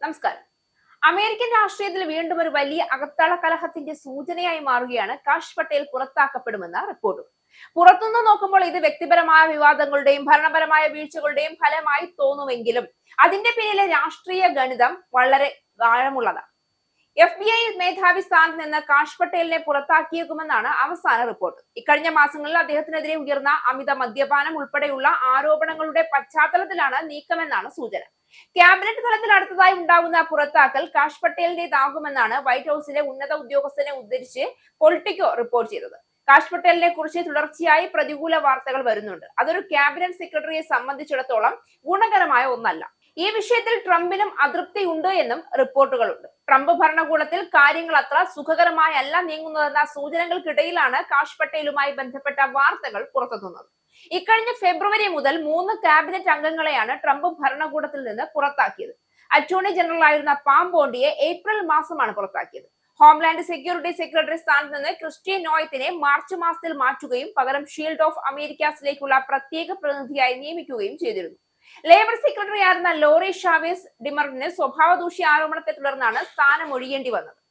നമസ്കാരം. അമേരിക്കൻ രാഷ്ട്രീയത്തിൽ വീണ്ടും ഒരു വലിയ അകത്തള കലഹത്തിന്റെ സൂചനയായി മാറുകയാണ് കാഷ് പട്ടേൽ പുറത്താക്കപ്പെടുമെന്ന റിപ്പോർട്ടുകൾ. പുറത്തുനിന്ന് നോക്കുമ്പോൾ ഇത് വ്യക്തിപരമായ വിവാദങ്ങളുടെയും ഭരണപരമായ വീഴ്ചകളുടെയും ഫലമായി തോന്നുമെങ്കിലും അതിന്റെ പിന്നിലെ രാഷ്ട്രീയ ഗണിതം വളരെ ആഴമുള്ളതാണ്. FBI മേധാവി സ്ഥാനത്ത് നിന്ന് കാഷ് പട്ടേലിനെ പുറത്താക്കിയേക്കുമെന്നാണ് അവസാന റിപ്പോർട്ട്. ഇക്കഴിഞ്ഞ മാസങ്ങളിൽ അദ്ദേഹത്തിനെതിരെ ഉയർന്ന അമിത മദ്യപാനം ഉൾപ്പെടെയുള്ള ആരോപണങ്ങളുടെ പശ്ചാത്തലത്തിലാണ് നീക്കമെന്നാണ് സൂചന. ക്യാബിനറ്റ് തലത്തിൽ അടുത്തതായി ഉണ്ടാകുന്ന പുറത്താക്കൽ കാഷ് പട്ടേലിന്റേതാകുമെന്നാണ് വൈറ്റ് ഹൌസിലെ ഉന്നത ഉദ്യോഗസ്ഥനെ ഉദ്ധരിച്ച് പൊളിറ്റിക്കോ റിപ്പോർട്ട് ചെയ്തത്. കാഷ് പട്ടേലിനെ കുറിച്ച് തുടർച്ചയായി പ്രതികൂല വാർത്തകൾ വരുന്നുണ്ട്. അതൊരു ക്യാബിനറ്റ് സെക്രട്ടറിയെ സംബന്ധിച്ചിടത്തോളം ഗുണകരമായ ഒന്നല്ല. ഈ വിഷയത്തിൽ ട്രംപിനും അതൃപ്തിയുണ്ട് എന്നും റിപ്പോർട്ടുകളുണ്ട്. ട്രംപ് ഭരണകൂടത്തിൽ കാര്യങ്ങൾ അത്ര സുഖകരമായല്ല നീങ്ങുന്നതെന്ന സൂചനകൾക്കിടയിലാണ് കാഷ് പട്ടേലുമായി ബന്ധപ്പെട്ട വാർത്തകൾ പുറത്തെത്തുന്നത്. ഇക്കഴിഞ്ഞ ഫെബ്രുവരി മുതൽ 3 ക്യാബിനറ്റ് അംഗങ്ങളെയാണ് ട്രംപ് ഭരണകൂടത്തിൽ നിന്ന് പുറത്താക്കിയത്. അറ്റോർണി ജനറൽ ആയിരുന്ന പാം ബോണ്ടിയെ ഏപ്രിൽ മാസമാണ് പുറത്താക്കിയത്. ഹോംലാൻഡ് സെക്യൂരിറ്റി സെക്രട്ടറി സ്ഥാനത്ത് നിന്ന് ക്രിസ്റ്റ്യൻ നോയത്തിനെ മാർച്ച് മാസത്തിൽ മാറ്റുകയും പകരം ഷീൽഡ് ഓഫ് അമേരിക്കാസിലേക്കുള്ള പ്രത്യേക പ്രതിനിധിയായി നിയമിക്കുകയും ചെയ്തിരുന്നു. ലേബർ സെക്രട്ടറി ആയിരുന്ന ലോറി ഷാവേസ് ഡിമറിന് സ്വഭാവ ദൂഷ്യ ആരോപണത്തെ തുടർന്നാണ് സ്ഥാനം ഒഴിയേണ്ടി വന്നത്.